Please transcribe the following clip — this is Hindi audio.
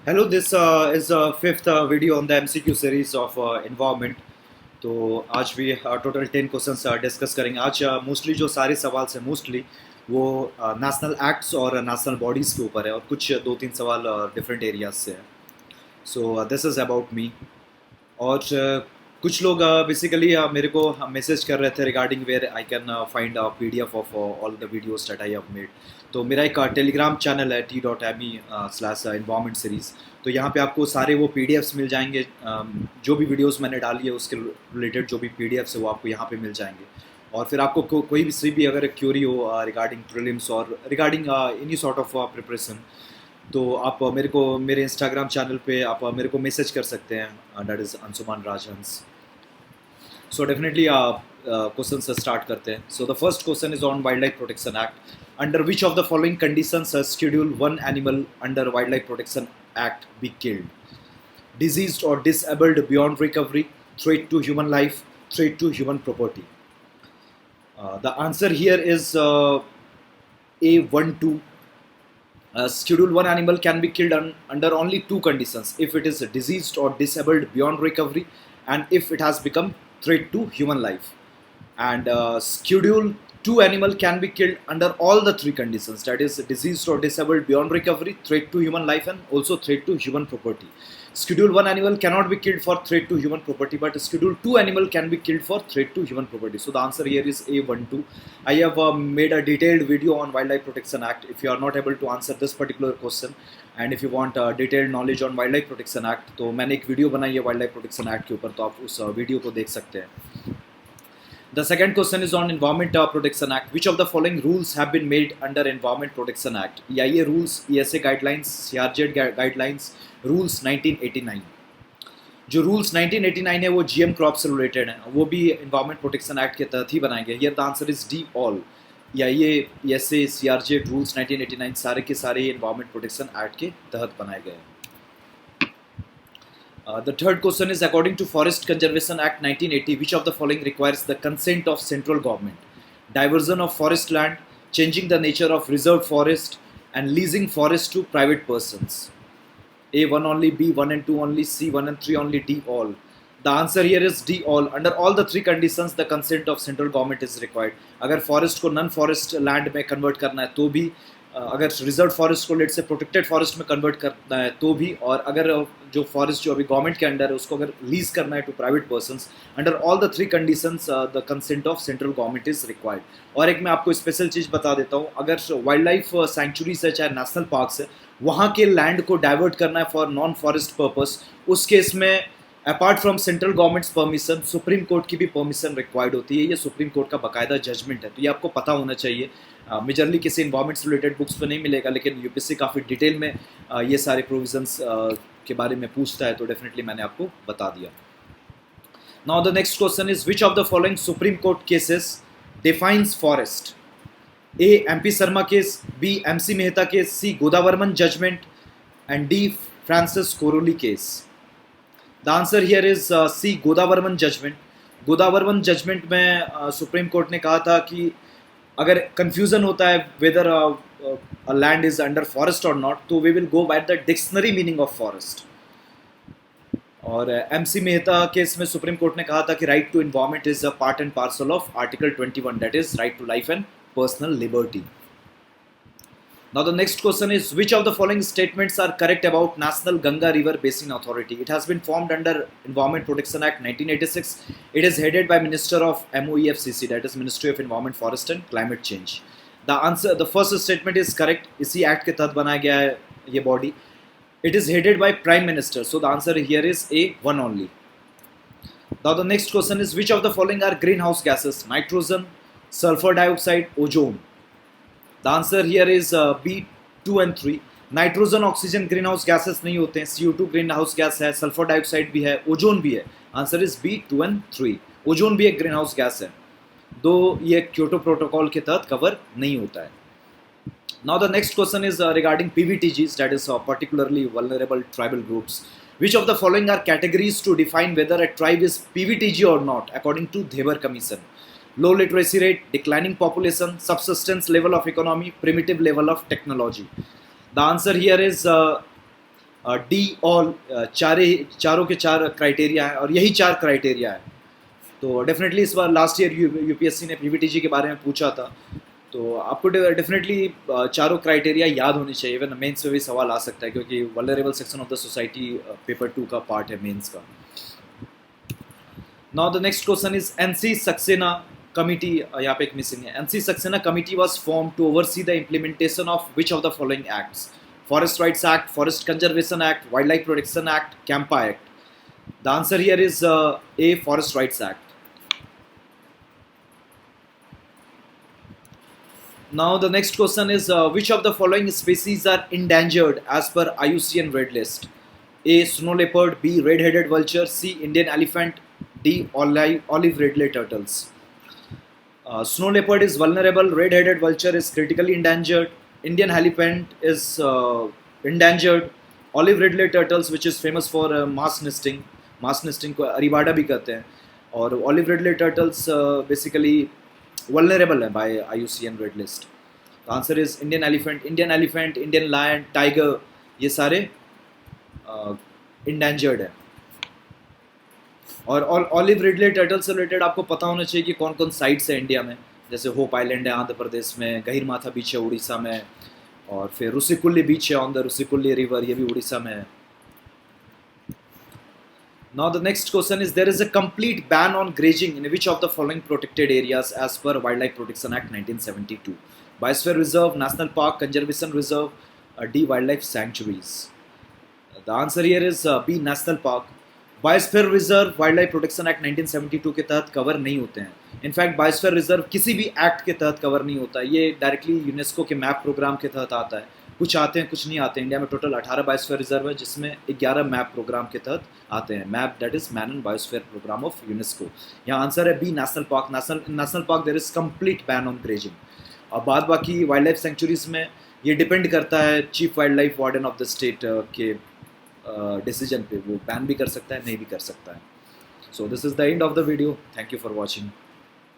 Hello, this is the fifth video on the MCQ series of environment. तो आज भी टोटल 10 क्वेश्चंस डिस्कस करेंगे। आज मोस्टली जो सारे सवाल से मोस्टली वो नेशनल एक्ट्स और नेशनल बॉडीज़ के ऊपर है और कुछ दो तीन सवाल डिफरेंट एरियाज से है। So this is about me. और कुछ लोग बेसिकली मेरे को मैसेज कर रहे थे regarding where I can find PDF of all the videos that I have made. तो मेरा एक टेलीग्राम चैनल है t.me/environment series। तो यहाँ पे आपको सारे वो PDFs मिल जाएंगे। जो भी वीडियोस मैंने डाली है उसके रिलेटेड जो भी PDFs है वो आपको यहाँ पे मिल जाएंगे। और फिर आपको कोई भी सी भी अगर क्यूरी हो रिगार्डिंग प्रीलिम्स और regarding any sort of preparation, तो आप मेरे को मेरे इंस्टाग्राम चैनल पे आप मेरे को मैसेज कर सकते हैं, that is Anshuman Rajhans. So definitely question से स्टार्ट करते हैं। So the first question is on wild life protection act. Under which of the following conditions schedule one animal under wild life protection act be killed? Diseased or disabled beyond recovery, threat to human life, threat to human property. The answer here is A1 2. Schedule 1 animal can be killed under only two conditions: if it is diseased or disabled beyond recovery, and if it has become threat to human life. And Schedule 2 animal can be killed under all the three conditions, that is diseased or disabled beyond recovery, threat to human life, and also threat to human property. Schedule 1 animal cannot be killed for threat to human property, but Schedule 2 animal can be killed for threat to human property. So the answer here is A12. I have made a detailed video on Wildlife Protection Act. If you are not able to answer this particular question and if you want detailed knowledge on Wildlife Protection Act, तो मैंने एक वीडियो बनाई है Wildlife Protection Act के ऊपर, तो आप उस वीडियो को देख सकते हैं। The second question is on Environment Protection Act. Which of the following rules have been made under Environment Protection Act? EIA rules, ESA guidelines, CRZ guidelines, rules 1989. जो रूल्स 1989 है वो GM क्रॉप से रिलेटेड है, वो भी एनवायरमेंट प्रोटेक्शन एक्ट के तहत ही बनाए गए। Here the answer is D all. EIA, ESA, CRZ rules 1989 सारे के सारे एनवायरमेंट प्रोटेक्शन एक्ट के तहत बनाए गए हैं। The third question is, according to Forest Conservation Act 1980, which of the following requires the consent of central government? Diversion of forest land, changing the nature of reserved forest, and leasing forest to private persons. A1 only, B1 and 2 only, C1 and 3 only, D all. The answer here is D all. Under all the three conditions, the consent of central government is required. अगर forest को non forest land में convert करना है तो भी, अगर रिजर्व फॉरेस्ट को लेट से प्रोटेक्टेड फॉरेस्ट में कन्वर्ट करना है तो भी, और अगर जो फॉरेस्ट जो अभी गवर्नमेंट के अंडर है उसको अगर लीज करना है to private persons, under all the three conditions the consent of central government is required. और एक मैं आपको स्पेशल चीज़ बता देता हूँ, अगर वाइल्ड लाइफ सेंचुरीज है चाहे नेशनल पार्क्स है, वहाँ के लैंड को डाइवर्ट करना है फॉर नॉन फॉरेस्ट पर्पस, उस केस में apart from central governments permission supreme court की भी परमिशन रिक्वायर्ड होती है। ये सुप्रीम कोर्ट का बाकायदा जजमेंट है, तो ये आपको पता होना चाहिए। मेजरली किसी इन्वायरमेंट से रिलेटेड बुक्स पे नहीं मिलेगा, लेकिन यूपीएससी काफ़ी डिटेल में ये सारे प्रोविजंस के बारे में पूछता है, तो डेफिनेटली मैंने आपको बता दिया। Now the next question is, which of the following supreme court cases defines forest? A MP Sharma case, B MC Mehta case, C Godavarman judgment, and D Francis Coralie case. The answer here is C Godavarman judgment. Godavarman judgment में सुप्रीम कोर्ट ने कहा था कि अगर कंफ्यूजन होता है whether a land is under forest और नॉट, तो we will go by the dictionary meaning of forest. और MC मेहता केस में सुप्रीम कोर्ट ने कहा था कि right to environment is a part and parcel of article 21, that is right to life and personal liberty. Now the next question is, which of the following statements are correct about National Ganga River Basin Authority? It has been formed under Environment Protection Act 1986. It is headed by Minister of MOEFCC, that is Ministry of Environment, Forest and Climate Change. The first statement is correct. इसी act के तहत बनाया गया है ये body. It is headed by Prime Minister. So the answer here is A1 only. Now the next question is, which of the following are greenhouse gases? Nitrogen, sulfur dioxide, ozone. The answer here is B2 and 3. Nitrogen oxygen green house gases नहीं होते हैं, CO2 ग्रीन हाउस गैस है, सल्फर डाइऑक्साइड भी है, ओजोन भी है। Answer is B2 and 3। Ozone भी एक ग्रीन हाउस गैस है, दो ये क्योटो प्रोटोकॉल के तहत कवर नहीं होता है। Now the next question is regarding PVTGs, that is particularly vulnerable tribal groups. Which of the following are categories to define whether a tribe is PVTG or not according to Devar Commission? Low literacy rate, declining population, subsistence level of economy, primitive level of technology. The answer here is D all, चारों के चार क्राइटेरिया हैं और यही चार क्राइटेरिया है। तो डेफिनेटली इस बार लास्ट ईयर यूपीएससी ने पीवीटीजी के बारे में पूछा था, तो आपको डेफिनेटली चारों क्राइटेरिया याद होनी चाहिए। इवन मेंस में भी सवाल आ सकता है क्योंकि vulnerable section of the society paper 2 का पार्ट है मेंस का। Now the next question is NC Saxena committee, यहाँ पे एक मिसिंग है। NC Saxena committee was form to oversee the implementation of which of the following acts? Forest rights act, forest conservation act, wild life protection act, CAMPA act. The answer here is A, forest rights act. Now the next question is which of the following species are endangered as per IUCN Red List? A. Snow leopard, B. Red-headed vulture, C. Indian elephant, D. Olive ridley turtles. Snow leopard is vulnerable, red-headed vulture is critically endangered, Indian elephant is endangered, olive ridley turtles which is famous for mass nesting को अरीबाडा भी कहते हैं, और olive ridley turtles basically vulnerable है by IUCN Red List. The answer is Indian elephant, Indian lion, tiger, ये सारे endangered है। और ऑलिव रिडले टर्टल से रिलेटेड आपको पता होना चाहिए कि कौन कौन साइट्स है इंडिया में, जैसे होप आइलैंड है आंध्र प्रदेश में, गहिरमाथा बीच है उड़ीसा में, और फिर रुसिकुल्ली बीच है ऑन द रुसिकुल्ली रिवर, ये भी उड़ीसा में है। Now the next question is there is a complete ban on grazing in which of the following protected areas as per Wildlife Protection Act 1972? Biosphere Reserve, National Park, Conservation Reserve, D. Wildlife Sanctuaries. The answer here is B. National Park. Biosphere reserve wild life protection act 1972 के तहत कवर नहीं होते हैं। इनफैक्ट बायोस्फीयर रिजर्व किसी भी एक्ट के तहत कवर नहीं होता, ये डायरेक्टली यूनेस्को के मैप प्रोग्राम के तहत आता है। कुछ आते हैं कुछ नहीं आते हैं। इंडिया में टोटल 18 बायोस्फीयर रिजर्व है जिसमें 11 मैप प्रोग्राम के तहत आते हैं। MAB that is man and biosphere programme of UNESCO. यहाँ आंसर है B, national park. National park there is complete ban on grazing. और बाद बाकी वाइल्ड लाइफ सेंचुरीज में ये डिपेंड करता है chief wild life warden of the state के डिसीजन पे, वो बैन भी कर सकता है नहीं भी कर सकता है। So this is the end of the video. Thank you for watching.